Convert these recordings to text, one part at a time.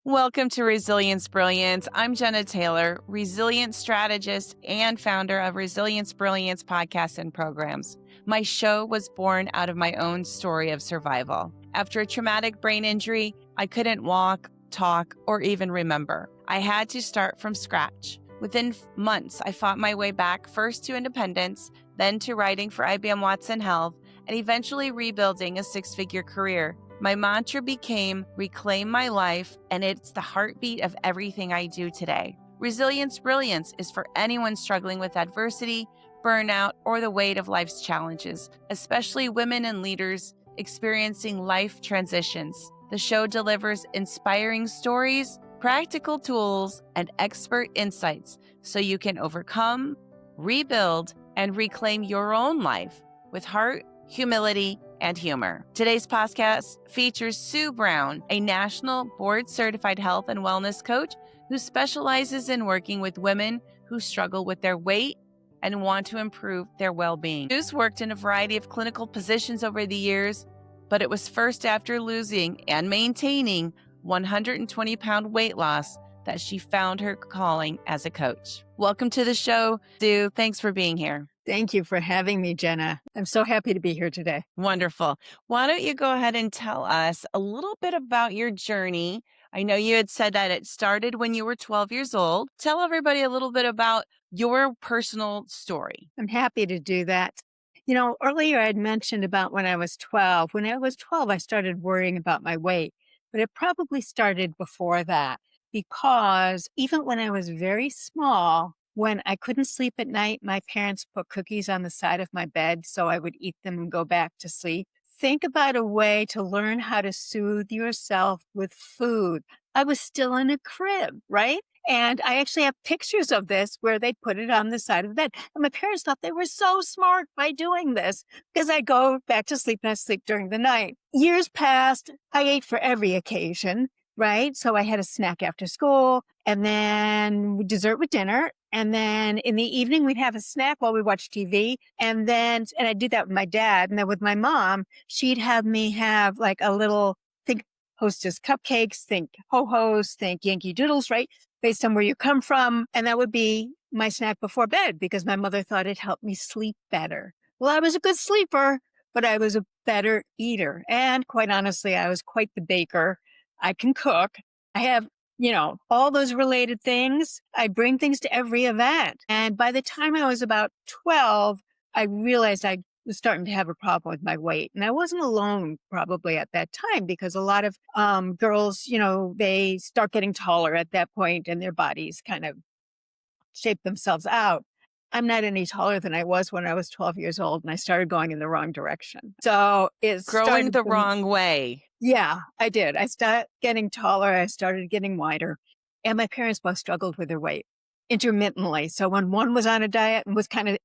Welcome to Resilience Brilliance. I'm Jena Taylor, resilient strategist and founder of Resilience Brilliance podcasts and programs. My show was born out of my own story of survival. After a traumatic brain injury, I couldn't walk, talk, or even remember. I had to start from scratch. Within months, I fought my way back first to independence, then to writing for IBM Watson Health, and eventually rebuilding a six-figure career. My mantra became reclaim my life, and it's the heartbeat of everything I do today. Resilience Brilliance is for anyone struggling with adversity, burnout, or the weight of life's challenges, especially women and leaders experiencing life transitions. The show delivers inspiring stories, practical tools, and expert insights so you can overcome, rebuild, and reclaim your own life with heart, humility, and humor. Today's podcast features Sue Brown, a national board-certified health and wellness coach who specializes in working with women who struggle with their weight and want to improve their well-being. Sue's worked in a variety of clinical positions over the years, but it was first after losing and maintaining 120-pound weight loss that she found her calling as a coach. Welcome to the show, Sue. Thanks for being here. Thank you for having me, Jena. I'm so happy to be here today. Wonderful. Why don't you go ahead and tell us a little bit about your journey? I know you had said that it started when you were 12 years old. Tell everybody a little bit about your personal story. I'm happy to do that. You know, earlier I had mentioned about when I was 12. When I was 12, I started worrying about my weight, but it probably started before that because even when I was very small, when I couldn't sleep at night, my parents put cookies on the side of my bed so I would eat them and go back to sleep. Think about a way to learn how to soothe yourself with food. I was still in a crib, right? And I actually have pictures of this where they put it on the side of the bed. And my parents thought they were so smart by doing this because I go back to sleep and I sleep during the night. Years passed. I ate for every occasion, right? So I had a snack after school and then dessert with dinner. And then in the evening, we'd have a snack while we watched TV. And I did that with my dad. And then with my mom, she'd have me have like a little, think Hostess cupcakes, think Ho-Hos, think Yankee Doodles, right? Based on where you come from. And that would be my snack before bed because my mother thought it helped me sleep better. Well, I was a good sleeper, but I was a better eater. And quite honestly, I was quite the baker. I can cook. I have, all those related things. I bring things to every event. And by the time I was about 12, I realized I was starting to have a problem with my weight. And I wasn't alone probably at that time because a lot of girls, they start getting taller at that point and their bodies kind of shape themselves out. I'm not any taller than I was when I was 12 years old and I started going in the wrong direction. So it's Growing the wrong way. Yeah, I did. I started getting taller. I started getting wider. And my parents both struggled with their weight intermittently. So when one was on a diet and was kind of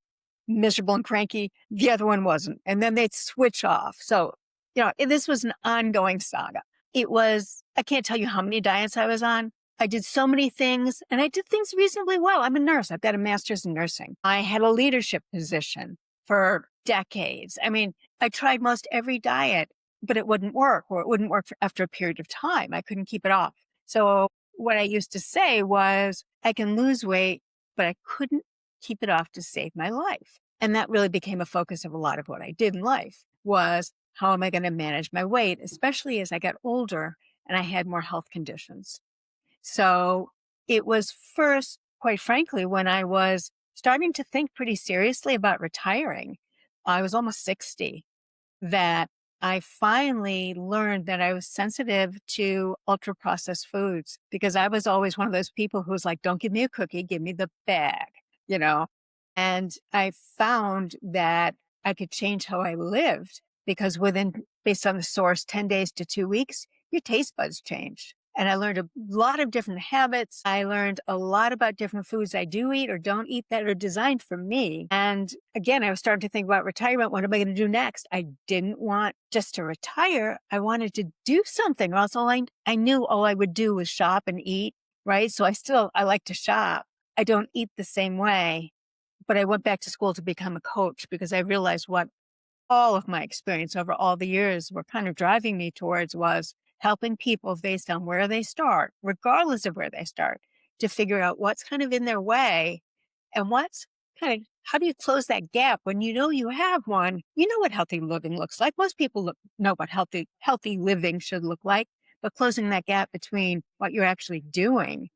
miserable and cranky, the other one wasn't. And then they'd switch off. So, this was an ongoing saga. I can't tell you how many diets I was on. I did so many things and I did things reasonably well. I'm a nurse. I've got a master's in nursing. I had a leadership position for decades. I mean, I tried most every diet, but it wouldn't work or it wouldn't work after a period of time. I couldn't keep it off. So what I used to say was I can lose weight, but I couldn't keep it off to save my life. And that really became a focus of a lot of what I did in life was how am I going to manage my weight, especially as I got older and I had more health conditions. So it was first, quite frankly, when I was starting to think pretty seriously about retiring, I was almost 60, that I finally learned that I was sensitive to ultra processed foods because I was always one of those people who was like, don't give me a cookie, give me the bag, And I found that I could change how I lived because based on the source, 10 days to 2 weeks, your taste buds changed. And I learned a lot of different habits. I learned a lot about different foods I do eat or don't eat that are designed for me. And again, I was starting to think about retirement. What am I going to do next? I didn't want just to retire. I wanted to do something. Or else I knew all I would do was shop and eat, right? So I like to shop. I don't eat the same way, but I went back to school to become a coach because I realized what all of my experience over all the years were kind of driving me towards was helping people based on where they start, regardless of where they start, to figure out what's kind of in their way and what's kind of, how do you close that gap when you know you have one? You know what healthy living looks like. Most people know what healthy living should look like, but closing that gap between what you're actually doing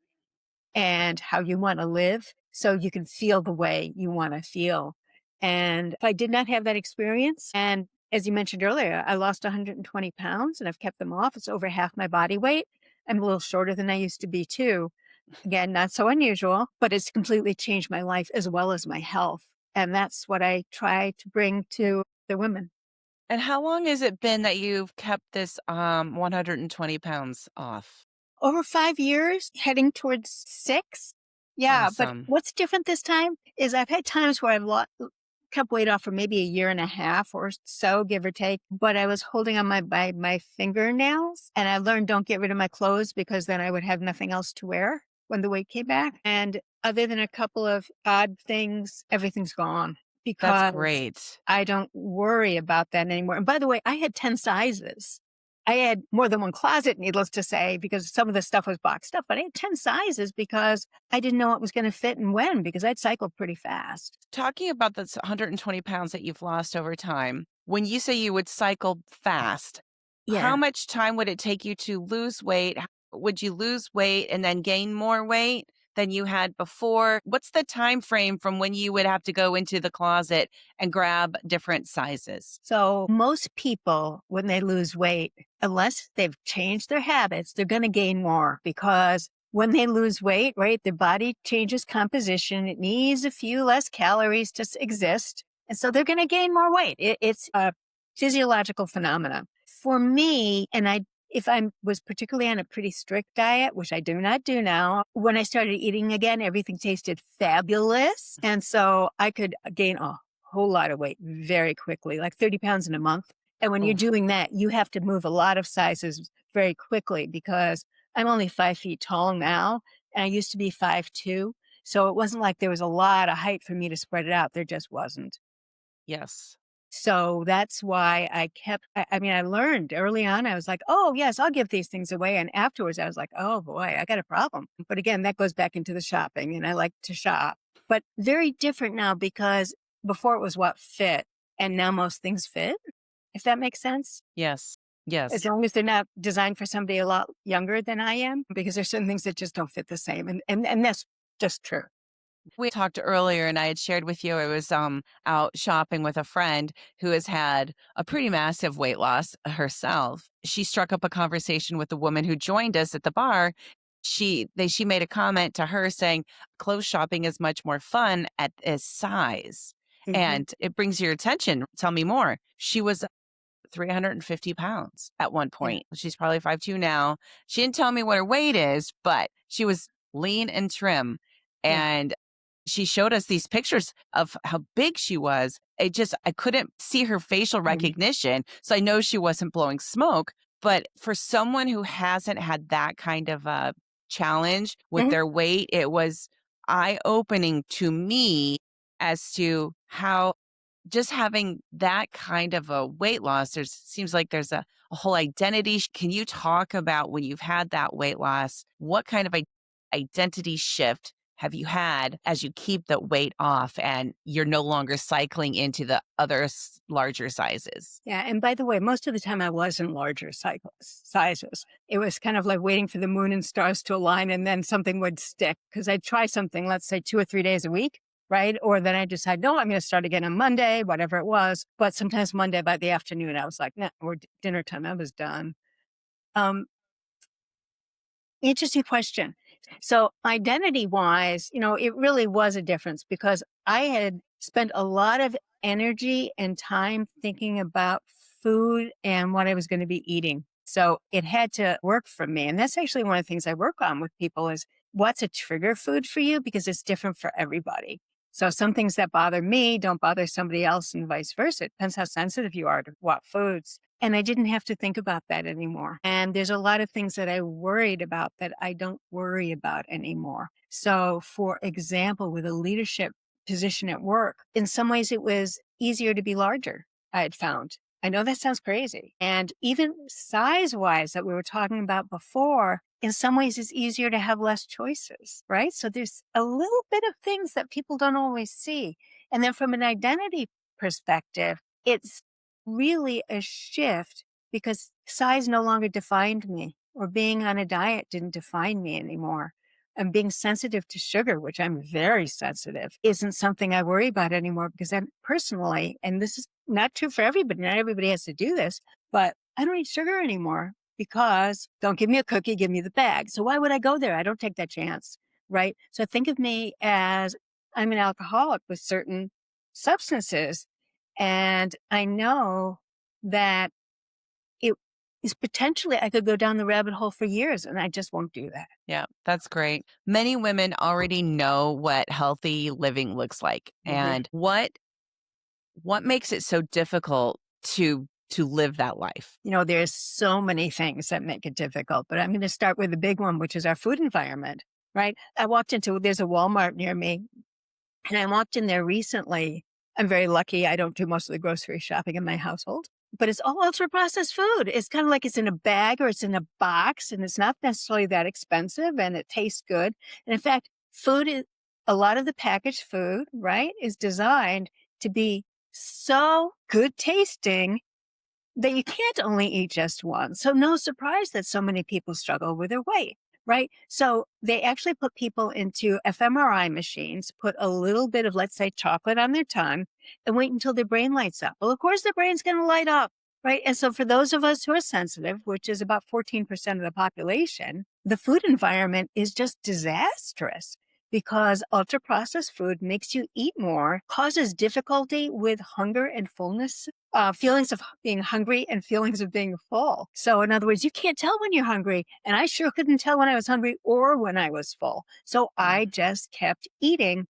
and how you want to live so you can feel the way you want to feel. And if I did not have that experience, and as you mentioned earlier, I lost 120 pounds and I've kept them off. It's over half my body weight. I'm a little shorter than I used to be too. Again, not so unusual, but it's completely changed my life as well as my health. And that's what I try to bring to the women. And how long has it been that you've kept this 120 pounds off? Over 5 years, heading towards 6. Yeah, but Awesome. what's different this time is I've had times where I've kept weight off for maybe a year and a half or so, give or take, but I was holding on by my fingernails, and I learned don't get rid of my clothes because then I would have nothing else to wear when the weight came back. And other than a couple of odd things, everything's gone That's because great. I don't worry about that anymore. And by the way, I had 10 sizes. I had more than one closet, needless to say, because some of the stuff was boxed up, but I had 10 sizes because I didn't know what was going to fit and when, because I'd cycled pretty fast. Talking about this 120 pounds that you've lost over time, when you say you would cycle fast, how Yeah. much time would it take you to lose weight? Would you lose weight and then gain more weight than you had before? What's the time frame from when you would have to go into the closet and grab different sizes? So most people, when they lose weight, unless they've changed their habits, they're going to gain more because when they lose weight, right, their body changes composition. It needs a few less calories to exist. And so they're going to gain more weight. It's a physiological phenomenon. For me, and if I was particularly on a pretty strict diet, which I do not do now, when I started eating again, everything tasted fabulous. And so I could gain a whole lot of weight very quickly, like 30 pounds in a month. And when you're Oh, doing that, you have to move a lot of sizes very quickly because I'm only 5 feet tall now. And I used to be 5'2". So it wasn't like there was a lot of height for me to spread it out. There just wasn't. yes. So that's why I mean, I learned early on, I was like, oh, yes, I'll give these things away. And afterwards, I was like, oh boy, I got a problem. But again, that goes back into the shopping and I like to shop, but very different now because before it was what fit and now most things fit, if that makes sense. Yes. As Yes. long as they're not designed for somebody a lot younger than I am, because there's certain things that just don't fit the same. And that's just true. We talked earlier and I had shared with you I was out shopping with a friend who has had a pretty massive weight loss herself. She struck up a conversation with the woman who joined us at the bar. She made a comment to her saying clothes shopping is much more fun at this size. Hmm. And it brings your attention. Tell me more. She was 350 pounds at one Yeah. point. She's probably 5'2" now. She didn't tell me what her weight is, but she was lean and trim. Yeah. And she showed us these pictures of how big she was. I couldn't see her facial Mhm. recognition. So I know she wasn't blowing smoke. But for someone who hasn't had that kind of a challenge with Mhm. their weight, it was eye opening to me as to how just having that kind of a weight loss, seems like there's a whole identity. Can you talk about when you've had that weight loss, what kind of identity shift have you had as you keep the weight off and you're no longer cycling into the other larger sizes? Yeah. And by the way, most of the time I was in larger sizes. It was kind of like waiting for the moon and stars to align and then something would stick because I'd try something, let's say 2 or 3 days a week. Right. Or then I decide, no, I'm going to start again on Monday, whatever it was. But sometimes Monday by the afternoon, I was like, nah, we're dinner time. I was done. Um, Interesting question. So identity wise, it really was a difference because I had spent a lot of energy and time thinking about food and what I was going to be eating. So it had to work for me. And that's actually one of the things I work on with people is what's a trigger food for you because it's different for everybody. So some things that bother me don't bother somebody else and vice versa. It depends how sensitive you are to what foods. And I didn't have to think about that anymore. And there's a lot of things that I worried about that I don't worry about anymore. So, for example, with a leadership position at work, in some ways it was easier to be larger, I had found. I know that sounds crazy. And even size wise that we were talking about before, in some ways it's easier to have less choices, right? So there's a little bit of things that people don't always see. And then from an identity perspective, it's really a shift because size no longer defined me, or being on a diet didn't define me anymore. And being sensitive to sugar, which I'm very sensitive, isn't something I worry about anymore because I'm personally, and this is not true for everybody, not everybody has to do this, but I don't eat sugar anymore because don't give me a cookie, give me the bag. So why would I go there? I don't take that chance, right? So think of me as I'm an alcoholic with certain substances. And I know that it is potentially, I could go down the rabbit hole for years and I just won't do that. Yeah, that's great. Many women already know what healthy living looks like. Mhm. And what makes it so difficult to live that life? You know, there's so many things that make it difficult, but I'm going to start with the big one, which is our food environment, right? There's a Walmart near me, and I walked in there recently. I'm very lucky. I don't do most of the grocery shopping in my household, but it's all ultra processed food. It's kind of like it's in a bag or it's in a box, and it's not necessarily that expensive and it tastes good. And in fact, a lot of the packaged food, right, is designed to be so good tasting that you can't only eat just one. So no surprise that so many people struggle with their weight, right? So they actually put people into fMRI machines, put a little bit of, let's say, chocolate on their tongue and wait until their brain lights up. Well, of course, their brain's going to light up, right? And so for those of us who are sensitive, which is about 14% of the population, the food environment is just disastrous because ultra processed food makes you eat more, causes difficulty with hunger and fullness, feelings of being hungry and feelings of being full. So in other words, you can't tell when you're hungry. And I sure couldn't tell when I was hungry or when I was full. So I just kept eating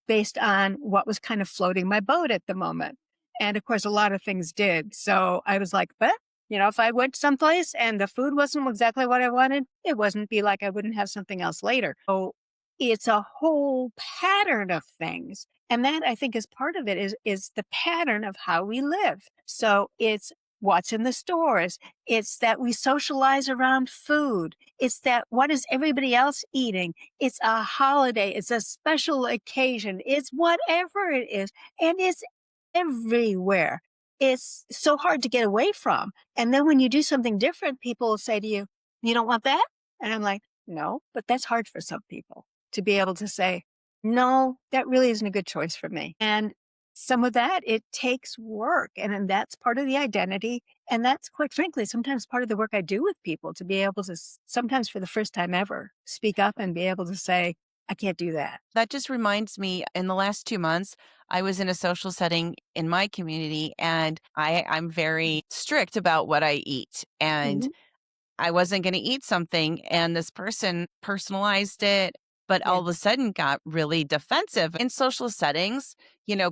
based on what was kind of floating my boat at the moment. And of course, a lot of things did. So I was like, but if I went someplace and the food wasn't exactly what I wanted, it wouldn't be like I wouldn't have something else later. So it's a whole pattern of things. And that I think is part of it is the pattern of how we live. So it's what's in the stores. It's that we socialize around food. It's that what is everybody else eating? It's a holiday. It's a special occasion. It's whatever it is. And it's everywhere. It's so hard to get away from. And then when you do something different, people will say to you, you don't want that? And I'm like, no, but that's hard for some people to be able to say, no, that really isn't a good choice for me. And some of that, it takes work. And then that's part of the identity. And that's quite frankly, sometimes part of the work I do with people to be able to, sometimes for the first time ever, speak up and be able to say, I can't do that. That just reminds me, in the last 2 months, I was in a social setting in my community, and I'm very strict about what I eat. And Mhm. I wasn't gonna eat something, and this person personalized it, but all Yeah. of a sudden got really defensive. In social settings,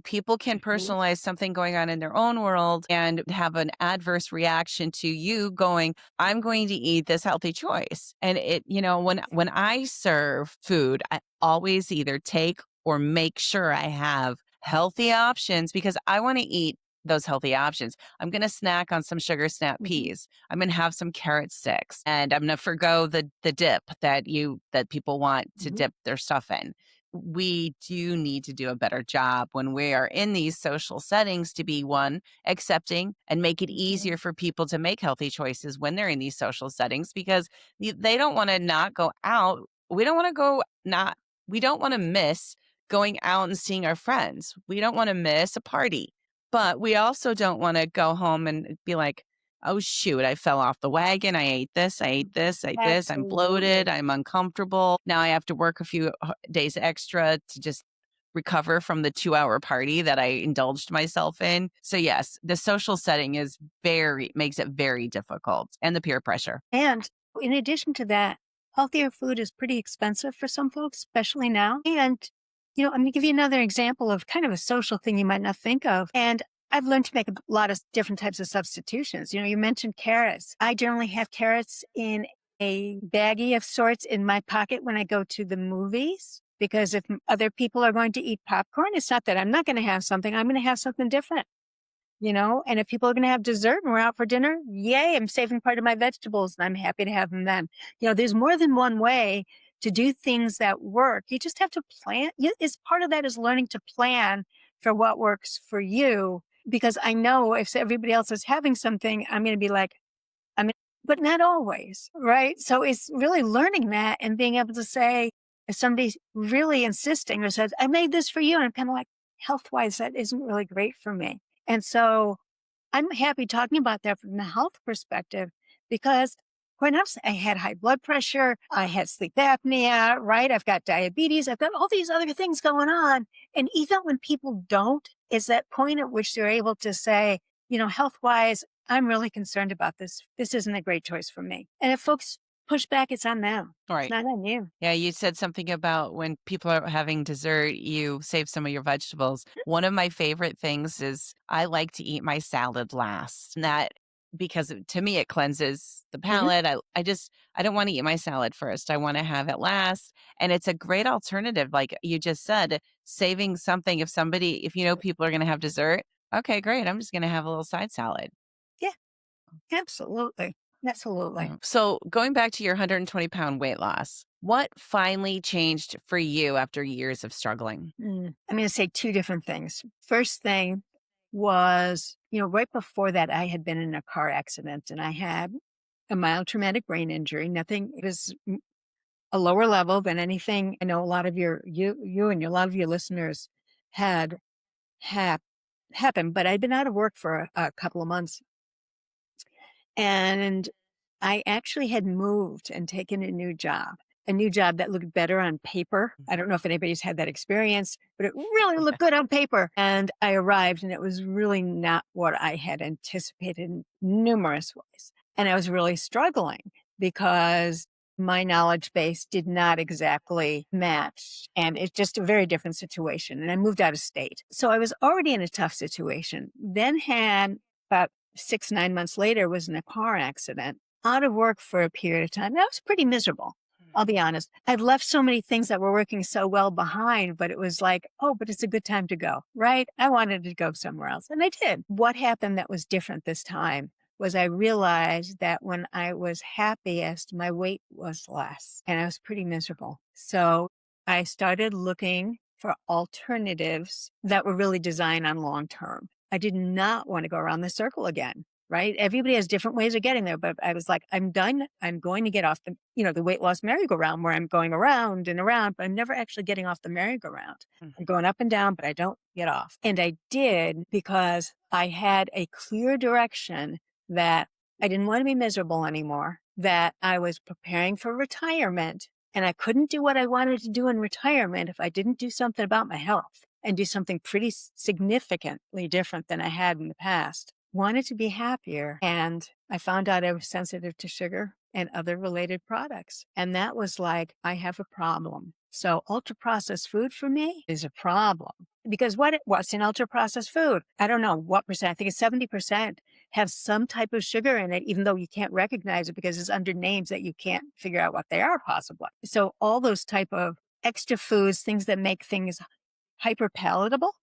people can Mhm. personalize something going on in their own world and have an adverse reaction to you going, "I'm going to eat this healthy choice." And when I serve food, I always either take or make sure I have healthy options because I wanna eat those healthy options. I'm gonna snack on some sugar snap Mhm. peas. I'm gonna have some carrot sticks, and I'm gonna forgo the dip that people want to Mhm. dip their stuff in. We do need to do a better job when we are in these social settings to be one, accepting and make it easier Mhm. for people to make healthy choices when they're in these social settings because they don't want to not go out. We don't want to go not we don't want to miss going out and seeing our friends. We don't want to miss a party. But we also don't wanna go home and be like, "Oh, shoot, I fell off the wagon. I ate this, I ate this, I ate this. I'm bloated, Absolutely. I'm uncomfortable. Now I have to work a few days extra to just recover from the 2-hour party that I indulged myself in." So, yes, the social setting makes it very difficult, and the peer pressure. And in addition to that, healthier food is pretty expensive for some folks, especially now. And, I'm going to give you another example of kind of a social thing you might not think of. And I've learned to make a lot of different types of substitutions. You mentioned carrots. I generally have carrots in a baggie of sorts in my pocket when I go to the movies. Because if other people are going to eat popcorn, it's not that I'm not going to have something, I'm going to have something different. And if people are going to have dessert and we're out for dinner, yay, I'm saving part of my vegetables and I'm happy to have them then. There's more than one way to do things that work. You just have to plan. It's part of that is learning to plan for what works for you. Because I know if everybody else is having something, I'm going to be like, I mean, but not always, right? So it's really learning that and being able to say, if somebody's really insisting or says, I made this for you, and I'm kind of like, health wise, that isn't really great for me. And so I'm happy talking about that from the health perspective because quite honestly, I had high blood pressure, I had sleep apnea, right? I've got diabetes, I've got all these other things going on. And even when people don't, it's that point at which they're able to say, health wise, I'm really concerned about this. This isn't a great choice for me. And if folks push back, it's on them. It's Right. not on you. Yeah, you said something about when people are having dessert, you save some of your vegetables. One of my favorite things is I like to eat my salad last. And that because to me it cleanses the Mhm. palate. I don't want to eat my salad first. I want to have it last. And it's a great alternative. Like you just said, saving something if you know people are going to have dessert, okay, great. I'm just going to have a little side salad. Yeah, absolutely. Absolutely. So going back to your 120-pound weight loss, what finally changed for you after years of struggling? I'm going to say two different things. First thing was, right before that, I had been in a car accident and I had a mild traumatic brain injury. Nothing, it was a lower level than anything I know a lot of you and a lot of your listeners had hap- happened, but I'd been out of work for a couple of months and I actually had moved and taken a new job that looked better on paper. I don't know if anybody's had that experience, but it really looked good on paper. And I arrived and it was really not what I had anticipated in numerous ways. And I was really struggling because my knowledge base did not exactly match. And it's just a very different situation. And I moved out of state. So I was already in a tough situation. Then had about 6, 9 months later was in a car accident, out of work for a period of time. I was pretty miserable. I'll be honest. I'd left so many things that were working so well behind, but it was like, oh, but it's a good time to go, right? I wanted to go somewhere else. And I did. What happened that was different this time was I realized that when I was happiest, my weight was less and I was pretty miserable. So I started looking for alternatives that were really designed on long term. I did not want to go around the circle again, right? Everybody has different ways of getting there, but I was like, I'm done. I'm going to get off the weight loss merry-go-round where I'm going around and around, but I'm never actually getting off the merry-go-round. I'm Mhm. going up and down, but I don't get off. And I did because I had a clear direction that I didn't want to be miserable anymore, that I was preparing for retirement and I couldn't do what I wanted to do in retirement if I didn't do something about my health and do something pretty significantly different than I had in the past. Wanted to be happier. And I found out I was sensitive to sugar and other related products. And that was like, I have a problem. So ultra processed food for me is a problem because what's in ultra processed food? I don't know what percent. I think it's 70% have some type of sugar in it, even though you can't recognize it because it's under names that you can't figure out what they are possibly. So all those type of extra foods, things that make things hyper palatable,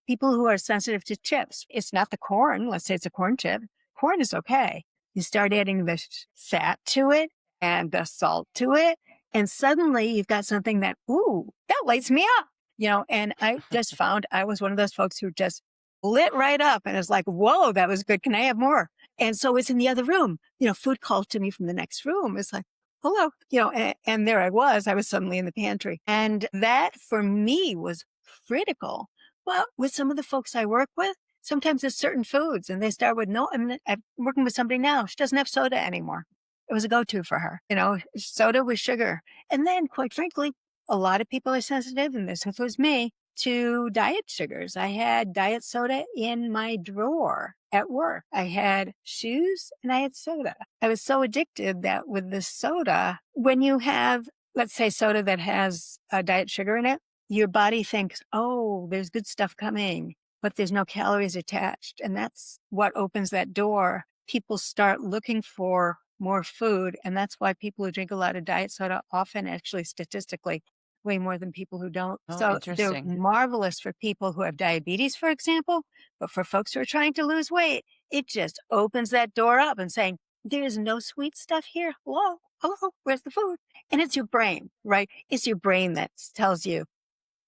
people who are sensitive to chips. It's not the corn. Let's say it's a corn chip. Corn is okay. You start adding the fat to it and the salt to it. And suddenly you've got something that, ooh, that lights me up, and I just found I was one of those folks who just lit right up and it's like, whoa, that was good. Can I have more? And so it's in the other room, food called to me from the next room. It's like, hello, and there I was suddenly in the pantry. And that for me was critical. Well, with some of the folks I work with, sometimes it's certain foods and they start with no, I'm working with somebody now. She doesn't have soda anymore. It was a go-to for her, soda with sugar. And then quite frankly, a lot of people are sensitive, and this was me, to diet sugars. I had diet soda in my drawer at work. I had shoes and I had soda. I was so addicted that with the soda, when you have, let's say, soda that has diet sugar in it, your body thinks, oh, there's good stuff coming, but there's no calories attached. And that's what opens that door. People start looking for more food. And that's why people who drink a lot of diet soda often actually statistically way more than people who don't. Oh, So they're interesting. marvelous for people who have diabetes, for example. But for folks who are trying to lose weight, it just opens that door up and saying, there's no sweet stuff here. Hello, hello, where's the food? And it's your brain, right? It's your brain that tells you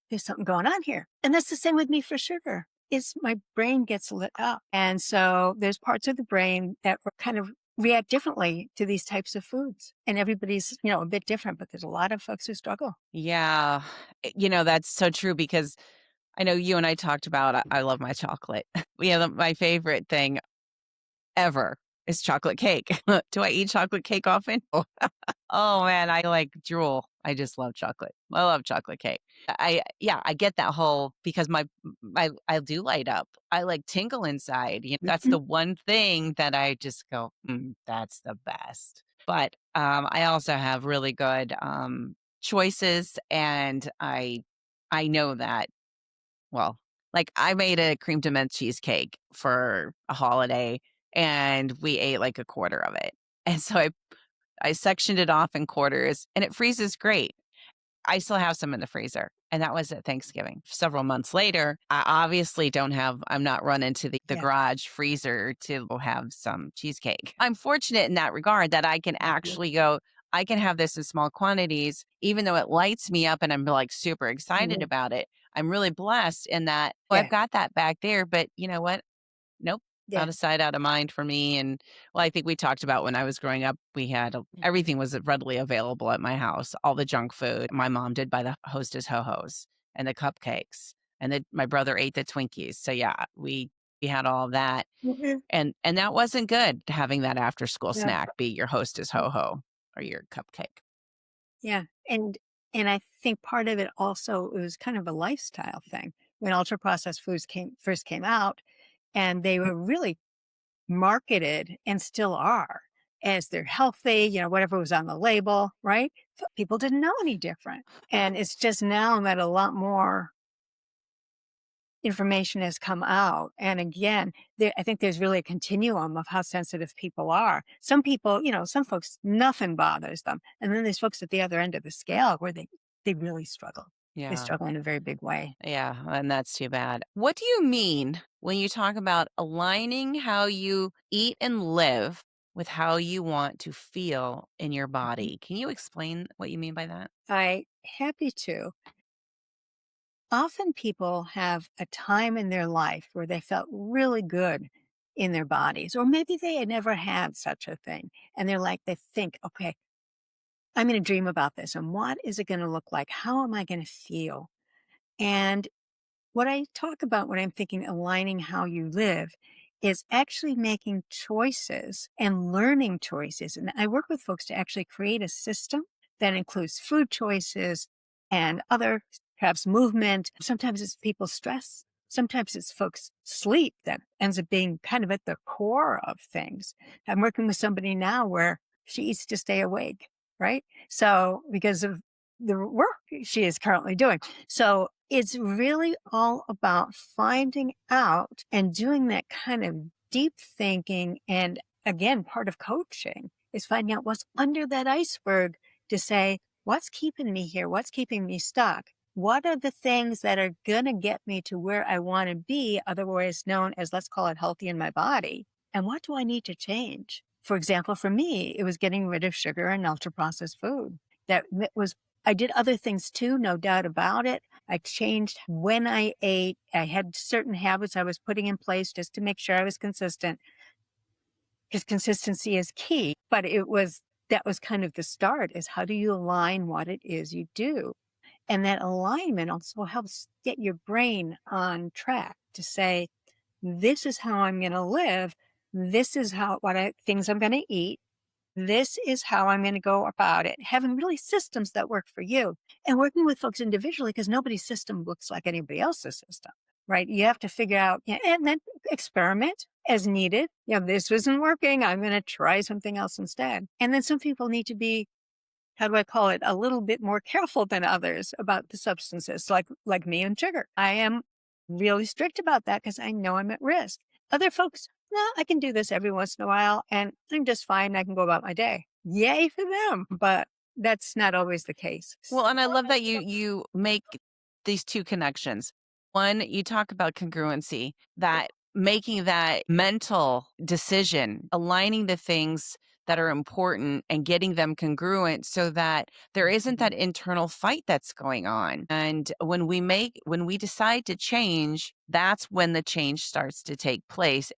there's something going on here. And that's the same with me for sugar. It's my brain gets lit up. And so there's parts of the brain that kind of react differently to these types of foods. And everybody's, a bit different, but there's a lot of folks who struggle. Yeah. That's so true because I know you and I talked about I love my chocolate. My favorite thing ever is chocolate cake. Do I eat chocolate cake often? Oh man, I like drool. I just love chocolate. I love chocolate cake. I get that whole because I do light up. I like tingle inside. That's Mhm. the one thing that I just go, that's the best. But I also have really good choices, and I know that well, like I made a cream de menthe cheesecake for a holiday, and we ate like a quarter of it. And so I sectioned it off in quarters, and it freezes great. I still have some in the freezer, and that was at Thanksgiving. Several months later, I obviously I'm not running to the Yeah. garage freezer to have some cheesecake. I'm fortunate in that regard that I can Mhm. actually go, I can have this in small quantities, even though it lights me up and I'm like super excited Mhm. about it. I'm really blessed in that I've Yeah. got that back there, but you know what? Nope. Yeah. Out of sight, out of mind for me. And well, I think we talked about when I was growing up, everything was readily available at my house, all the junk food. My mom did buy the Hostess Ho Hos and the cupcakes, and then my brother ate the Twinkies. So yeah, we had all of that, Mhm. and that wasn't good. Having that after school Yeah. snack be your Hostess Ho Ho or your cupcake. Yeah. And I think part of it also it was kind of a lifestyle thing. When ultra processed foods first came out, and they were really marketed and still are as they're healthy, whatever was on the label, right? People didn't know any different. And it's just now that a lot more information has come out. And again, I think there's really a continuum of how sensitive people are. Some people, some folks, nothing bothers them. And then there's folks at the other end of the scale where they really struggle. They Yeah. struggle in a very big way. Yeah, and that's too bad. What do you mean when you talk about aligning how you eat and live with how you want to feel in your Mhm. body? Can you explain what you mean by that? I happy to. Often people have a time in their life where they felt really good in their bodies, or maybe they had never had such a thing. And they think, okay, I'm going to dream about this. And what is it going to look like? How am I going to feel? And what I talk about when I'm thinking aligning how you live is actually making choices and learning choices. And I work with folks to actually create a system that includes food choices and other, perhaps movement. Sometimes it's people's stress. Sometimes it's folks' sleep that ends up being kind of at the core of things. I'm working with somebody now where she eats to stay awake, right? So because of the work she is currently doing. So it's really all about finding out and doing that kind of deep thinking. And again, part of coaching is finding out what's under that iceberg to say, what's keeping me here? What's keeping me stuck? What are the things that are going to get me to where I want to be, otherwise known as, let's call it healthy in my body? And what do I need to change? For example, for me, it was getting rid of sugar and ultra processed food. I did other things too, no doubt about it. I changed when I ate. I had certain habits I was putting in place just to make sure I was consistent because consistency is key. But that was kind of the start is how do you align what it is you do? And that alignment also helps get your brain on track to say, this is how I'm going to live. This is things I'm going to eat. This is how I'm going to go about it. Having really systems that work for you and working with folks individually because nobody's system looks like anybody else's system, right? You have to figure out and then experiment as needed. This isn't working. I'm going to try something else instead. And then some people need to be, how do I call it, a little bit more careful than others about the substances, like me and sugar. I am really strict about that because I know I'm at risk. Other folks, no, I can do this every once in a while and I'm just fine. I can go about my day. Yay for them. But that's not always the case. Well, and I love that you make these 2 connections. One, you talk about congruency, that making that mental decision, aligning the things that are important and getting them congruent so that there isn't that internal fight that's going on. And when we decide to change, that's when the change starts to take place.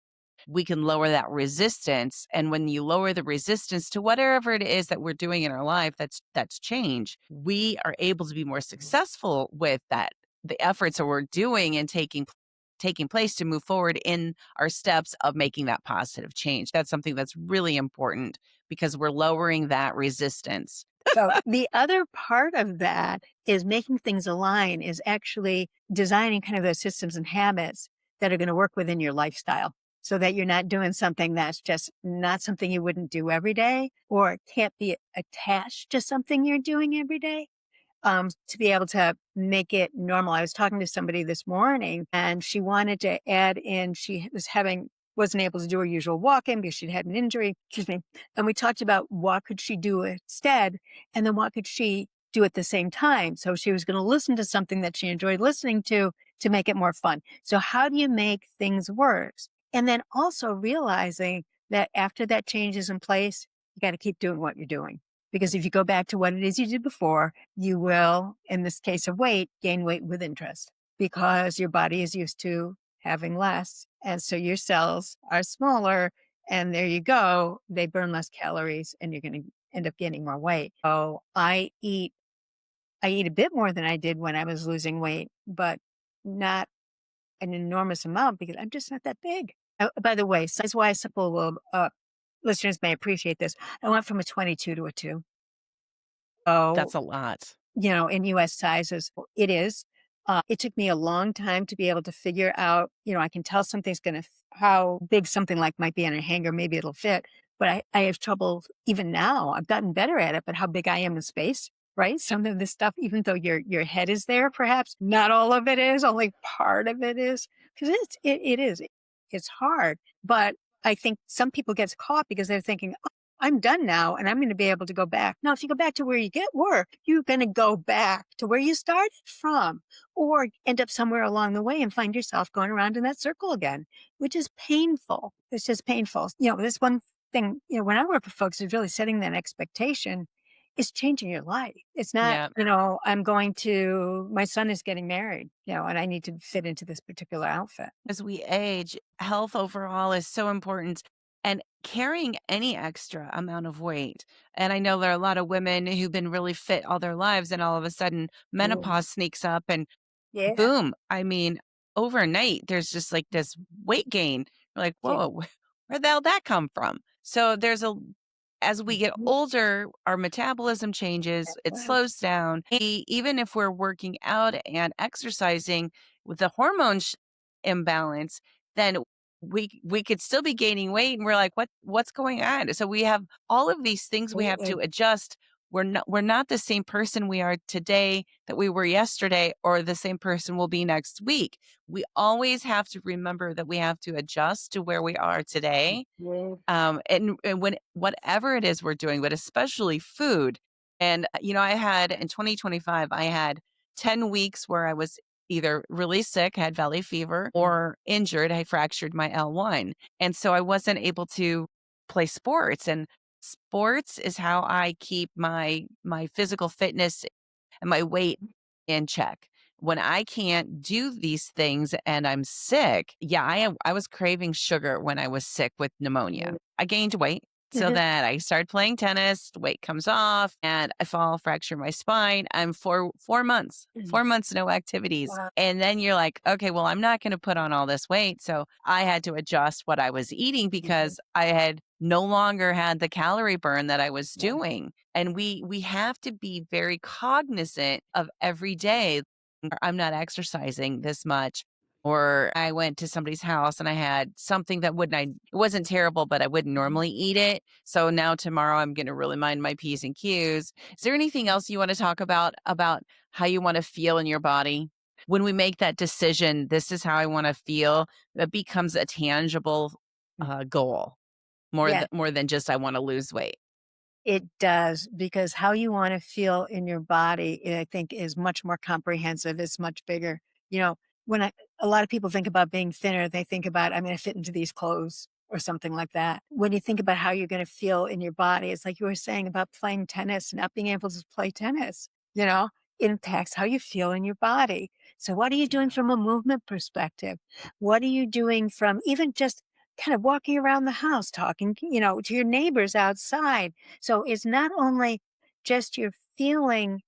We can lower that resistance, and when you lower the resistance to whatever it is that we're doing in our life that's change, we are able to be more successful with that, the efforts that we're doing and taking place to move forward in our steps of making that positive change. That's something that's really important because we're lowering that resistance. So the other part of that is making things align is actually designing kind of those systems and habits that are going to work within your lifestyle so that you're not doing something that's just not something you wouldn't do every day or it can't be attached to something you're doing every day. To be able to make it normal. I was talking to somebody this morning and she wanted to add in, wasn't able to do her usual walk-in because she'd had an injury, excuse me. And we talked about what could she do instead and then what could she do at the same time. So she was going to listen to something that she enjoyed listening to make it more fun. So how do you make things work? And then also realizing that after that change is in place, you got to keep doing what you're doing. Because if you go back to what it is you did before, you will, in this case of weight, gain weight with interest because your body is used to having less. And so your cells are smaller and there you go. They burn less calories and you're going to end up gaining more weight. So I eat a bit more than I did when I was losing weight, but not an enormous amount because I'm just not that big. By the way, size wise, simple will, listeners may appreciate this. I went from a 22 to a 2. Oh, That's a lot. in US sizes, it is. It took me a long time to be able to figure out, I can tell something's how big something like might be on a hanger, maybe it'll fit. But I have trouble even now. I've gotten better at it, but how big I am in space, right? Some of this stuff, even though your head is there, perhaps not all of it is, only part of it is. Because it is. It's hard. But I think some people get caught because they're thinking, I'm done now and I'm going to be able to go back. Now, if you go back to where you were, you're going to go back to where you started from or end up somewhere along the way and find yourself going around in that circle again, which is painful. It's just painful. This one thing, when I work with folks is really setting that expectation is changing your life. It's not, Yeah. my son is getting married, and I need to fit into this particular outfit. As we age, health overall is so important and carrying any extra amount of weight. And I know there are a lot of women who've been really fit all their lives and all of a sudden Mm. menopause sneaks up and Yeah. boom. I mean, overnight there's just like this weight gain. You're like, Yeah. whoa, where the hell that come from? So as we get Mhm. older, our metabolism changes, it Wow. slows down. Even if we're working out and exercising with the imbalance, then we could still be gaining weight and we're like, what's going on? So we have all of these things we have to Absolutely. adjust. We're not the same person we are today that we were yesterday or the same person we'll be next week. We always have to remember that we have to adjust to where we are today, Yeah. and when whatever it is we're doing, but especially food. And, I had in 2025, I had 10 weeks where I was either really sick, had valley fever, or injured. I fractured my L1. And so I wasn't able to play sports. And sports is how I keep my physical fitness and my weight in check. When I can't do these things and I'm sick, yeah, I was craving sugar when I was sick with pneumonia. I gained weight. So then I started playing tennis, the weight comes off, and I fall, fracture my spine. I'm 4 months, no activities. Wow. And then you're like, okay, well, I'm not going to put on all this weight. So I had to adjust what I was eating because I had no longer had the calorie burn that I was doing. And we have to be very cognizant of every day. I'm not exercising this much. Or I went to somebody's house and I had something that it wasn't terrible, but I wouldn't normally eat it. So now tomorrow I'm going to really mind my P's and Q's. Is there anything else you want to talk about how you want to feel in your body? When we make that decision, this is how I want to feel, that becomes a tangible goal Yeah. more than just I want to lose weight. It does, because how you want to feel in your body, I think, is much more comprehensive. It's much bigger. You know, when a lot of people think about being thinner, they think about, I'm going to fit into these clothes or something like that. When you think about how you're going to feel in your body, it's like you were saying about playing tennis, not being able to play tennis, you know, impacts how you feel in your body. So, what are you doing from a movement perspective? What are you doing from even just kind of walking around the house, talking, to your neighbors outside? So it's not only just your feeling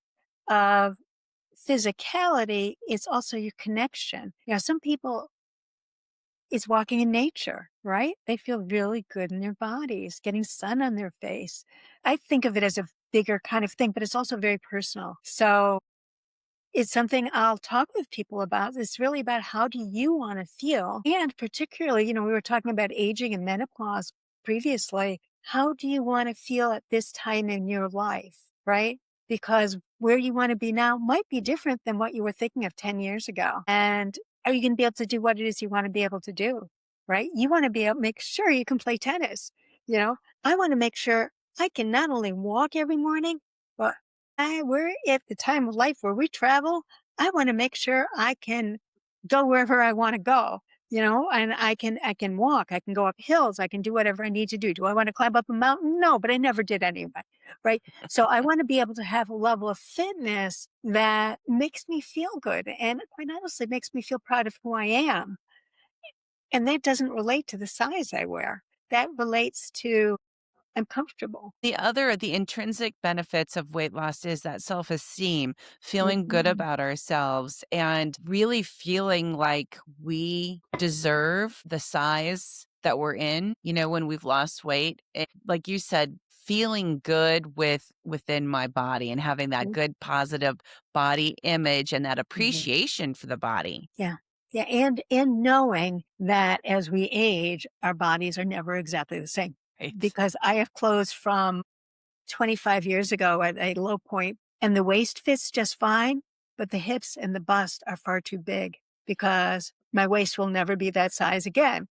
of physicality, it's also your connection. Some people, it's walking in nature, right? They feel really good in their bodies, getting sun on their face. I think of it as a bigger kind of thing, but it's also very personal. So it's something I'll talk with people about. It's really about how do you want to feel? And particularly, we were talking about aging and menopause previously. How do you want to feel at this time in your life, right? Because where you want to be now might be different than what you were thinking of 10 years ago. And are you going to be able to do what it is you want to be able to do, right? You want to be able to make sure you can play tennis. I want to make sure I can not only walk every morning, but we're at the time of life where we travel. I want to make sure I can go wherever I want to go, and I can walk, I can go up hills, I can do whatever I need to do. Do I want to climb up a mountain? No, but I never did anyway. Right. So I want to be able to have a level of fitness that makes me feel good and quite honestly makes me feel proud of who I am. And that doesn't relate to the size I wear. That relates to I'm comfortable. The intrinsic benefits of weight loss is that self esteem, feeling good Mhm. about ourselves, and really feeling like we deserve the size that we're in, when we've lost weight. Like you said, feeling good within my body and having that good positive body image and that Mhm. appreciation for the body. Yeah. Yeah. And knowing that as we age, our bodies are never exactly the same. Right. Because I have clothes from 25 years ago at a low point, and the waist fits just fine, but the hips and the bust are far too big because my waist will never be that size again.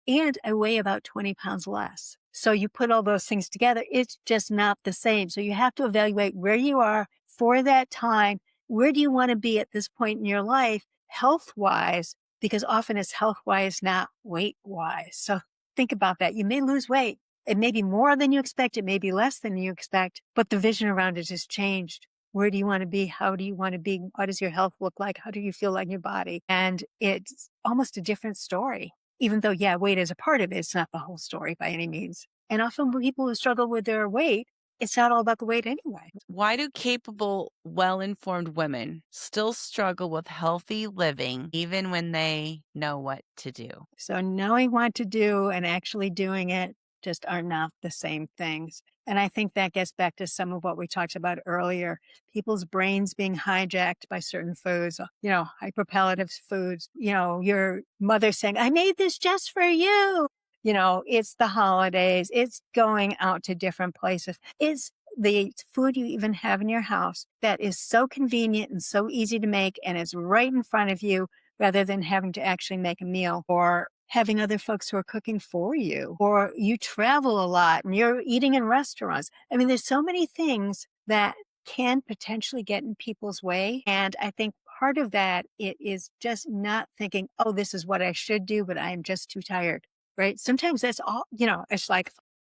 And I weigh about 20 pounds less. So you put all those things together, it's just not the same. So you have to evaluate where you are for that time. Where do you want to be at this point in your life, health wise? Because often it's health wise, not weight wise. So think about that. You may lose weight. It may be more than you expect. It may be less than you expect, but the vision around it has changed. Where do you want to be? How do you want to be? What does your health look like? How do you feel like your body? And it's almost a different story, even though, yeah, weight is a part of it. It's not the whole story by any means. And often people who struggle with their weight, it's not all about the weight anyway. Why do capable, well informed women still struggle with healthy living even when they know what to do? So knowing what to do and actually doing it just are not the same things. And I think that gets back to some of what we talked about earlier. People's brains being hijacked by certain foods, hyperpalative foods, your mother saying, I made this just for you. It's the holidays. It's going out to different places. It's the food you even have in your house that is so convenient and so easy to make and it's right in front of you rather than having to actually make a meal or having other folks who are cooking for you, or you travel a lot and you're eating in restaurants. I mean, there's so many things that can potentially get in people's way. And I think part of that, it is just not thinking, oh, this is what I should do, but I'm just too tired, right? Sometimes that's all, it's like,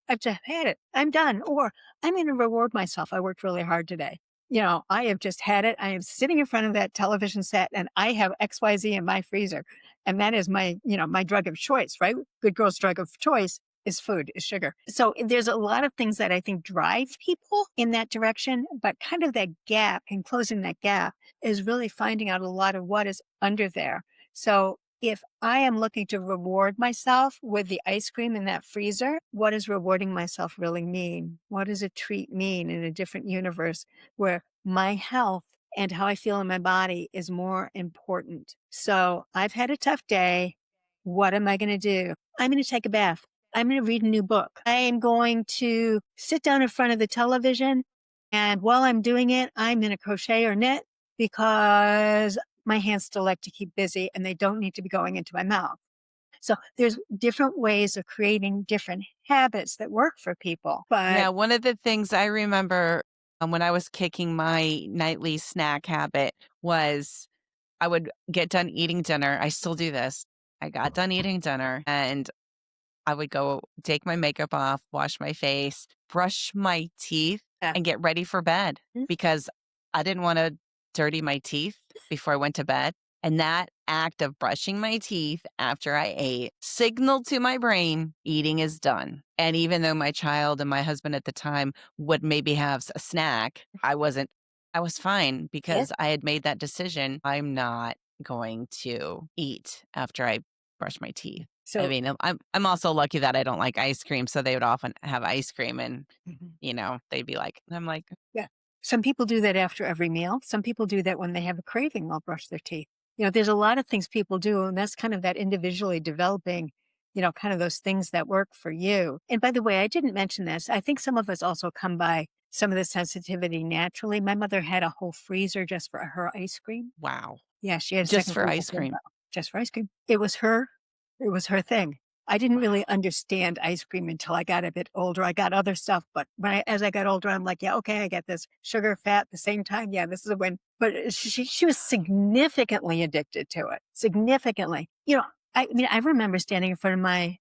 I've just had it. I'm done. Or I'm going to reward myself. I worked really hard today. I have just had it. I am sitting in front of that television set and I have XYZ in my freezer. And that is my drug of choice, right? Good girl's drug of choice is food, is sugar. So there's a lot of things that I think drive people in that direction, but kind of that gap and closing that gap is really finding out a lot of what is under there. So if I am looking to reward myself with the ice cream in that freezer, what does rewarding myself really mean? What does a treat mean in a different universe where my health and how I feel in my body is more important? So I've had a tough day. What am I going to do? I'm going to take a bath. I'm going to read a new book. I am going to sit down in front of the television. And while I'm doing it, I'm going to crochet or knit because my hands still like to keep busy and they don't need to be going into my mouth. So there's different ways of creating different habits that work for people. But Yeah, one of the things I remember, when I was kicking my nightly snack habit was I would get done eating dinner. I still do this. I got done eating dinner and I would go take my makeup off, wash my face, brush my teeth, yeah. and get ready for bed because I didn't wanna dirty my teeth before I went to bed, and that act of brushing my teeth after I ate signaled to my brain, "Eating is done." And even though my child and my husband at the time would maybe have a snack, I was fine Yeah. because I had made that decision, "I'm not going to eat after I brush my teeth." I So mean, I'm also lucky that I don't like ice cream, so they would often have ice cream and, Mhm. they'd be like I'm like, Yeah. Some people do that after every meal. Some people do that when they have a craving, they'll brush their teeth. There's a lot of things people do, and that's kind of that individually developing, kind of those things that work for you. And by the way, I didn't mention this. I think some of us also come by some of the sensitivity naturally. My mother had a whole freezer just for her ice cream. "Wow." Yeah, she had a Just second for freezer ice full cream. just for ice cream. It was her thing. I didn't really understand ice cream until I got a bit older. I got other stuff, but as I got older, I'm like, yeah, okay, I get this sugar, fat, at the same time. Yeah, this is a win. But she was significantly addicted to it. Significantly. I mean, I remember standing in front of my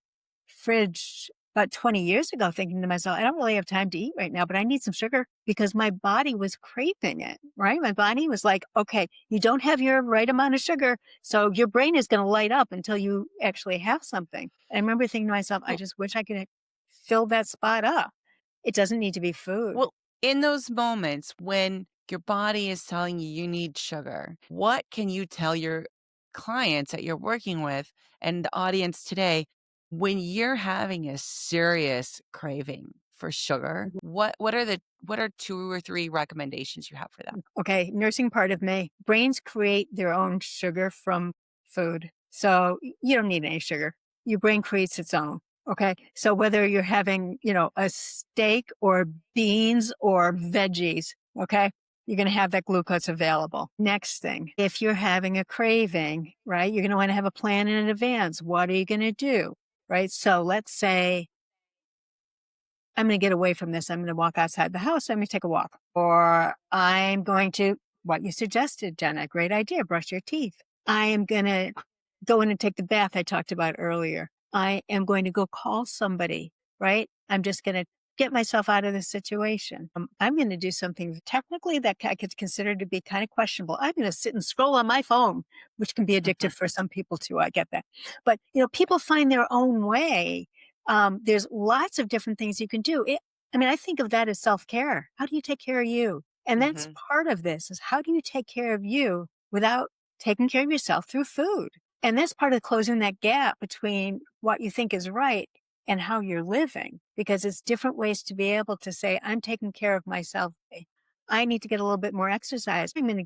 fridge about 20 years ago thinking to myself, I don't really have time to eat right now, but I need some sugar because my body was craving it, right? My body was like, okay, you don't have your right amount of sugar. So your brain is going to light up until you actually have something. I remember thinking to myself, I Well just wish I could fill that spot up. It doesn't need to be food. well, in those moments when your body is telling you you need sugar, what can you tell your clients that you're working with and the audience today when you're having a serious craving for sugar? What are 2 or 3 recommendations you have for them? Okay, nursing part of me. Brains create their own sugar from food. So you don't need any sugar. Your brain creates its own. Okay. So whether you're having, a steak or beans or veggies, okay, you're going to have that glucose available. Next thing, if you're having a craving, right, you're going to want to have a plan in advance. What are you going to do? Right. So let's say I'm going to get away from this. I'm going to walk outside the house. I'm going to take a walk. Or I'm going to, what you suggested, Jenna, great idea, brush your teeth. I am going to go in and take the bath I talked about earlier. I am going to go call somebody, right? I'm just going to get myself out of this situation. I'm going to do something technically that I could consider to be kind of questionable. I'm going to sit and scroll on my phone, which can be addictive for some people too. I get that. But, people find their own way. There's lots of different things you can do. I mean, I think of that as self-care. How do you take care of you? And that's Mhm. part of this is how do you take care of you without taking care of yourself through food? And that's part of closing that gap between what you think is right and how you're living, because it's different ways to be able to say, I'm taking care of myself. I need to get a little bit more exercise. I'm going to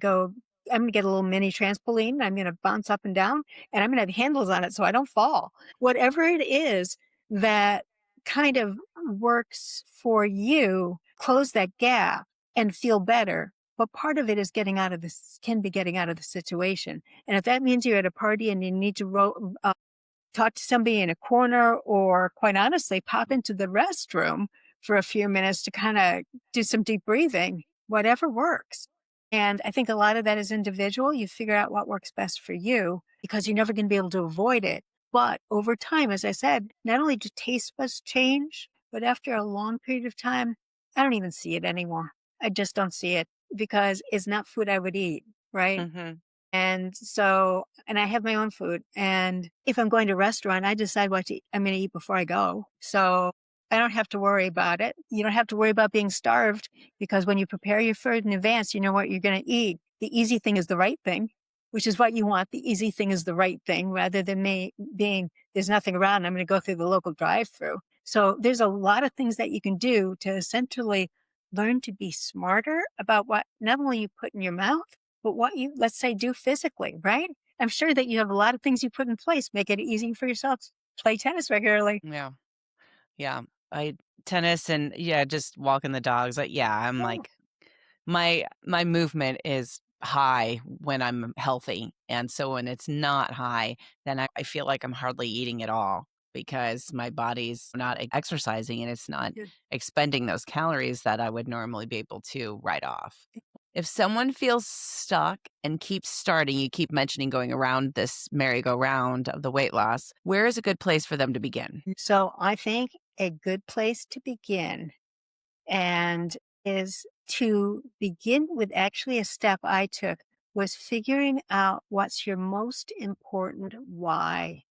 get a little mini trampoline. I'm going to bounce up and down and I'm going to have handles on it so I don't fall. Whatever it is that kind of works for you, close that gap and feel better. But part of it is can be getting out of the situation. And if that means you're at a party and you need to talk to somebody in a corner or quite honestly, pop into the restroom for a few minutes to kind of do some deep breathing, whatever works. And I think a lot of that is individual. You figure out what works best for you because you're never going to be able to avoid it. But over time, as I said, not only do taste buds change, but after a long period of time, I don't even see it anymore. I just don't see it because it's not food I would eat, right? Mhm. And I have my own food. And if I'm going to a restaurant, I decide I'm going to eat before I go. So I don't have to worry about it. You don't have to worry about being starved because when you prepare your food in advance, you know what you're going to eat. The easy thing is the right thing, which is what you want. The easy thing is the right thing rather than me being, there's nothing around. I'm going to go through the local drive through. So there's a lot of things that you can do to essentially learn to be smarter about what not only you put in your mouth, but what you, let's say, do physically, right? I'm sure that you have a lot of things you put in place, make it easy for yourself to play tennis regularly. Yeah. Yeah. I tennis and, yeah, just walking the dogs, yeah, I'm Yeah. like my movement is high when I'm healthy. And so when it's not high, then I feel like I'm hardly eating at all because my body's not exercising and it's not Yeah. expending those calories that I would normally be able to write off. If someone feels stuck and keeps starting, you keep mentioning going around this merry-go-round of the weight loss, where is a good place for them to begin? So I think a good place to begin and is to begin with actually a step I took was figuring out what's your most important why.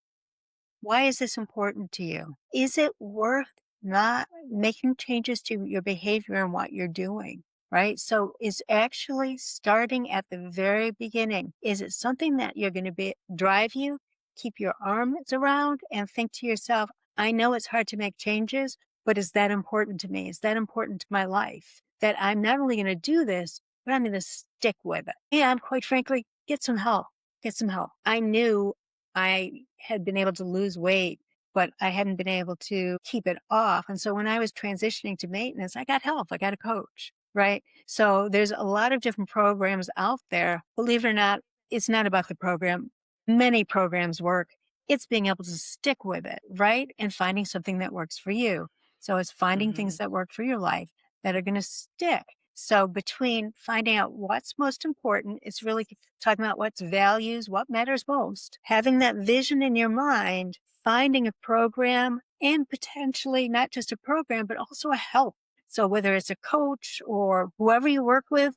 Why is this important to you? Is it worth not making changes to your behavior and what you're doing? Right. So is actually starting at the very beginning. Is it something that you're going to be drive you, keep your arms around and think to yourself, I know it's hard to make changes, but is that important to me? Is that important to my life? That I'm not only going to do this, but I'm going to stick with it. And quite frankly, get some help. Get some help. I knew I had been able to lose weight, but I hadn't been able to keep it off. And so when I was transitioning to maintenance, I got help. I got a coach, right? So there's a lot of different programs out there. Believe it or not, it's not about the program. Many programs work. It's being able to stick with it, right? And finding something that works for you. So it's finding things Mhm. that work for your life that are going to stick. So between finding out what's most important, it's really talking about what's values, what matters most, having that vision in your mind, finding a program and potentially not just a program, but also a help. So whether it's a coach or whoever you work with,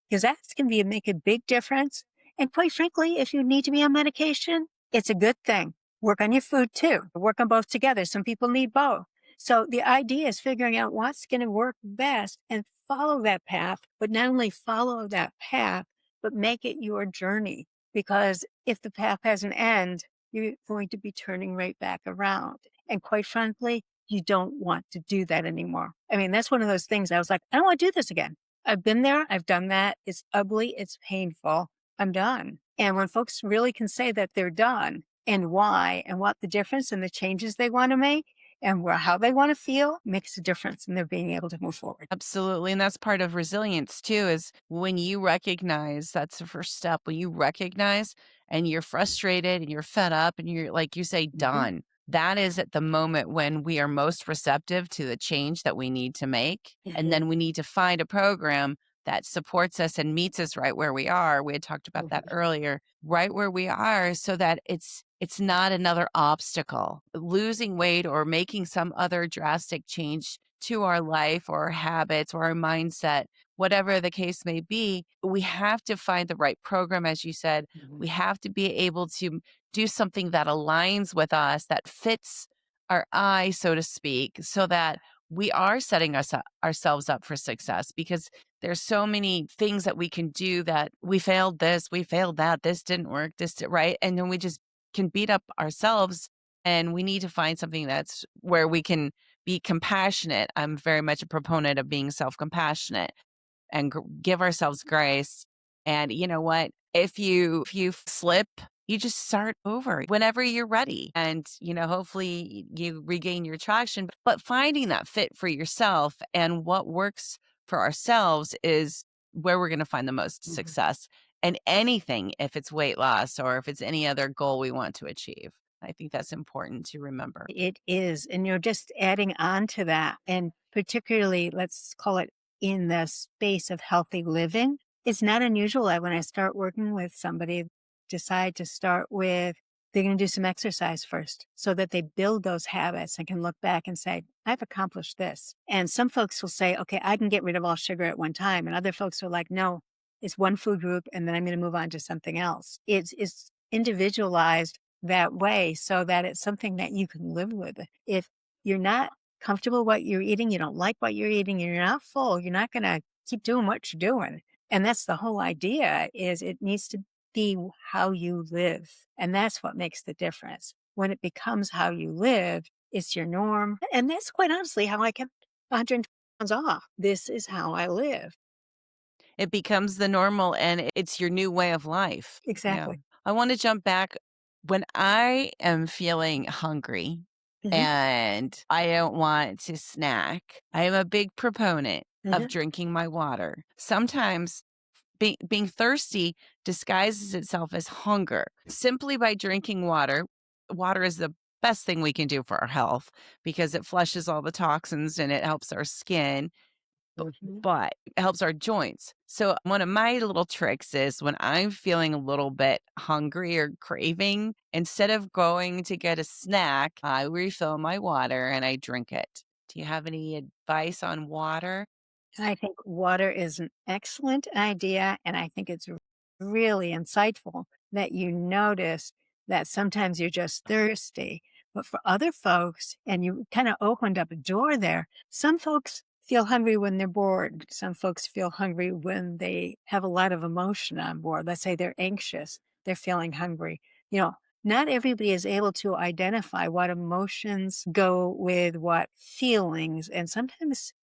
because that's going to make a big difference. And quite frankly, if you need to be on medication, it's a good thing. Work on your food too. Work on both together. Some people need both. So the idea is figuring out what's going to work best and follow that path, but not only follow that path, but make it your journey. Because if the path has an end, you're going to be turning right back around. And quite frankly, you don't want to do that anymore. I mean, that's one of those things I was like, I don't want to do this again. I've been there. I've done that. It's ugly. It's painful. I'm done. And when folks really can say that they're done and why and what the difference and the changes they want to make and how they want to feel makes a difference in their being able to move forward. Absolutely. And that's part of resilience too, is when you recognize that's the first step. When you recognize and you're frustrated and you're fed up and you're, like you say, Mhm. done. That is at the moment when we are most receptive to the change that we need to make. And Mhm. then we need to find a program that supports us and meets us right where we are. We had talked about that Mhm. earlier, right where we are so that it's not another obstacle. Losing weight or making some other drastic change to our life or our habits or our mindset, whatever the case may be, we have to find the right program, as you said. Mhm. We have to be able to do something that aligns with us, that fits our eye, so to speak, so that we are setting ourselves up for success because there's so many things that we can do that we failed this, we failed that, this didn't work, right? And then we just can beat up ourselves and we need to find something that's where we can be compassionate. I'm very much a proponent of being self-compassionate and give ourselves grace. And you know what? If you slip, you just start over whenever you're ready. And hopefully you regain your traction. But finding that fit for yourself and what works for ourselves is where we're going to find the most Mhm. success. And anything, if it's weight loss or if it's any other goal we want to achieve. I think that's important to remember. It is. And you're just adding on to that. And particularly, let's call it in the space of healthy living. It's not unusual that when I start working with somebody, decide to start with, they're going to do some exercise first so that they build those habits and can look back and say, I've accomplished this. And some folks will say, okay, I can get rid of all sugar at one time. And other folks are like, no, it's one food group and then I'm going to move on to something else. It's individualized that way so that it's something that you can live with. If you're not comfortable what you're eating, you don't like what you're eating, and you're not full, you're not going to keep doing what you're doing. And that's the whole idea is it needs to be how you live. And that's what makes the difference. When it becomes how you live, it's your norm. And that's quite honestly how I kept 120 pounds off. This is how I live. It becomes the normal and it's your new way of life. Yeah. Exactly. I want to jump back when I am feeling hungry Hmm. and I don't want to snack. I am a big proponent of Hmm. drinking my water. Sometimes being thirsty disguises itself as hunger simply by drinking water. Water is the best thing we can do for our health because it flushes all the toxins and it helps our skin, b- Mhm. but it helps our joints. So, one of my little tricks is when I'm feeling a little bit hungry or craving, instead of going to get a snack, I refill my water and I drink it. Do you have any advice on water? I think water is an excellent idea, and I think it's really insightful that you notice that sometimes you're just thirsty. But for other folks, and you kind of opened up a door there, some folks feel hungry when they're bored. Some folks feel hungry when they have a lot of emotion on board. Let's say they're anxious, they're feeling hungry. You know, not everybody is able to identify what emotions go with what feelings. And sometimes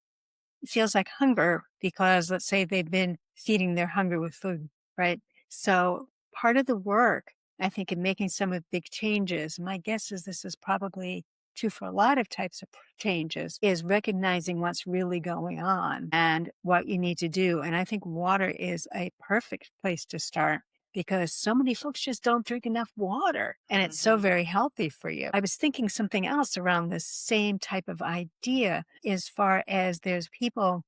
it feels like hunger because let's say they've been feeding their hunger with food, right? So part of the work, I think, in making some of the big changes, my guess is this is probably true for a lot of types of changes, is recognizing what's really going on and what you need to do. And I think water is a perfect place to start because so many folks just don't drink enough water and it's so Mhm. very healthy for you. I was thinking something else around the same type of idea as far as there's people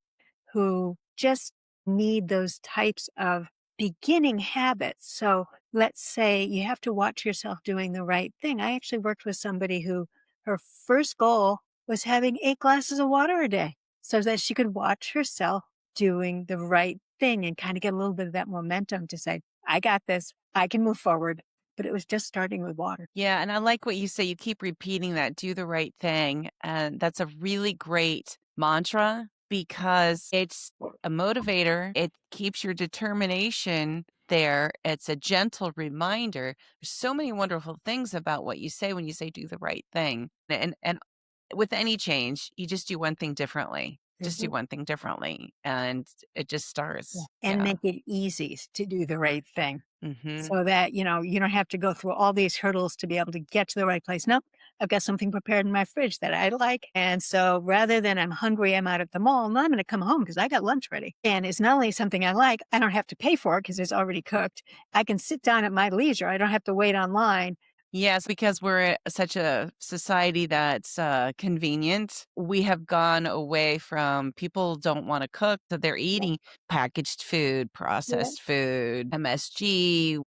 who just need those types of beginning habits. So let's say you have to watch yourself doing the right thing. I actually worked with somebody who her first goal was having 8 glasses of water a day so that she could watch herself doing the right thing and kind of get a little bit of that momentum to say, I got this, I can move forward. But it was just starting with water. Yeah, and I like what you say, you keep repeating that, "Do the right thing," and that's a really great mantra because it's a motivator, it keeps your determination there, it's a gentle reminder. There's so many wonderful things about what you say when you say, "Do the right thing," and with any change, you just do one thing differently. Just do Mhm. one thing differently, and it just Yeah. starts. And Yeah. make it easy to do the right thing. Mhm. So that, you don't have to go through all these hurdles to be able to get to the right place. Nope, I've got something prepared in my fridge that I like. And so rather than I'm hungry, I'm out at the mall, no, I'm going to come home because I got lunch ready. And it's not only something I like, I don't have to pay for it because it's already cooked. I can sit down at my leisure. I don't have to wait online. Yes, because we're such a society that's convenient. We have gone away from people don't want to cook, so they're Yeah. eating packaged food, Yeah. processed food, MSG,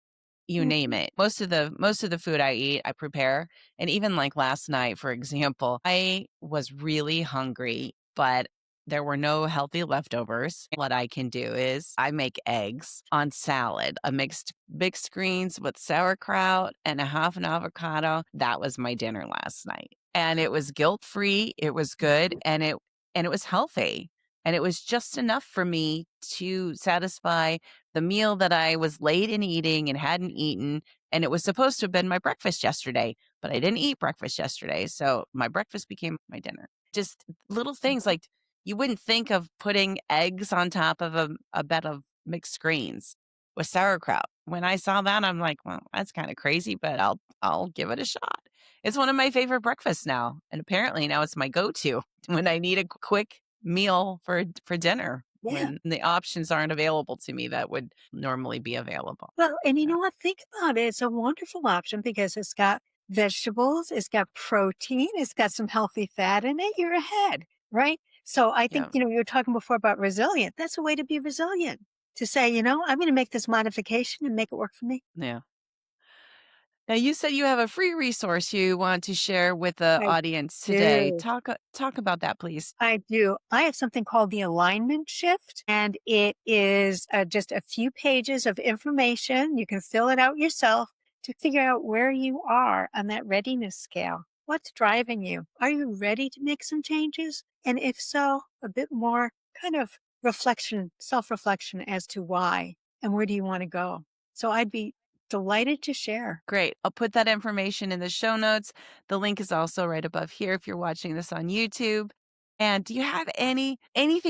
you name Mhm. it. Most of the food I eat, I prepare. And even like last night, for example, I was really hungry, but there were no healthy leftovers. What I can do is I make eggs on salad, a mixed greens with sauerkraut and a half an avocado. That was my dinner last night. And it was guilt-free, it was good, and it was healthy. And it was just enough for me to satisfy the meal that I was late in eating and hadn't eaten, and it was supposed to have been my breakfast yesterday, but I didn't eat breakfast yesterday, so my breakfast became my dinner. Just little things like you wouldn't think of putting eggs on top of a bed of mixed greens with sauerkraut. When I saw that, I'm like, "Well, that's kinda crazy, but I'll give it a shot." It's one of my favorite breakfasts now, and apparently now it's my go-to when I need a quick meal for dinner Yeah. when the options aren't available to me that would normally be available. Well, and you Yeah. know what? Think about it. It's a wonderful option because it's got vegetables, it's got protein, it's got some healthy fat in it. You're ahead, right? So I think, Yeah. you were talking before about resilient. That's a way to be resilient to say, I'm going to make this modification and make it work for me. Yeah. Now you said you have a free resource you want to share with the I audience today. do. Talk about that, please. I do. I have something called the alignment shift, and it is just a few pages of information. You can fill it out yourself to figure out where you are on that readiness scale. What's driving you? Are you ready to make some changes? And if so, a bit more kind of reflection, self reflection as to why and where do you want to go? So I'd be delighted to share. Great. I'll put that information in the show notes. The link is also right above here if you're watching this on YouTube. And do you have anything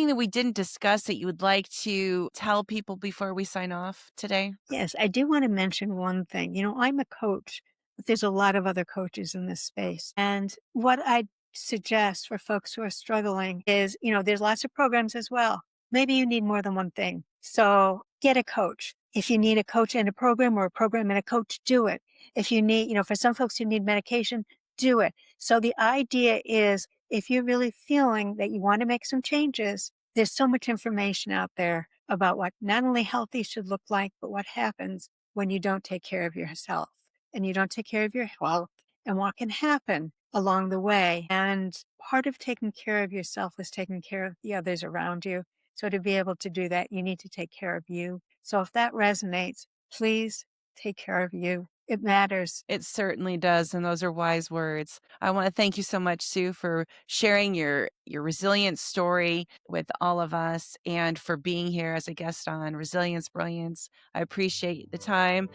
that we didn't discuss that you would like to tell people before we sign off today? Yes, I do want to mention one thing. I'm a coach, but there's a lot of other coaches in this space. And what I suggest for folks who are struggling is, there's lots of programs as well. Maybe you need more than one thing. So get a coach. If you need a coach and a program, or a program and a coach, do it. If you need, for some folks who need medication, do it. So the idea is, if you're really feeling that you want to make some changes, there's so much information out there about what not only healthy should look like, but what happens when you don't take care of yourself and you don't take care of your health, and what can happen along the way. And part of taking care of yourself is taking care of the others around you. So to be able to do that, you need to take care of you. So if that resonates, please take care of you. It matters. It certainly does, and those are wise words. I want to thank you so much, Sue, for sharing your resilience story with all of us and for being here as a guest on Resilience Brilliance. I appreciate the time.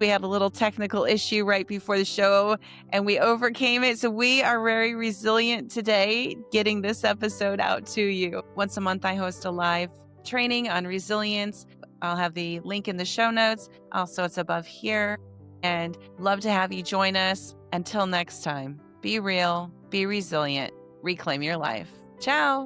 We had a little technical issue right before the show, and we overcame it. So we are very resilient today, getting this episode out to you. Once a month, I host a live training on resilience. I'll have the link in the show notes. Also, it's above here. And love to have you join us. Until next time, be real, be resilient, reclaim your life. Ciao.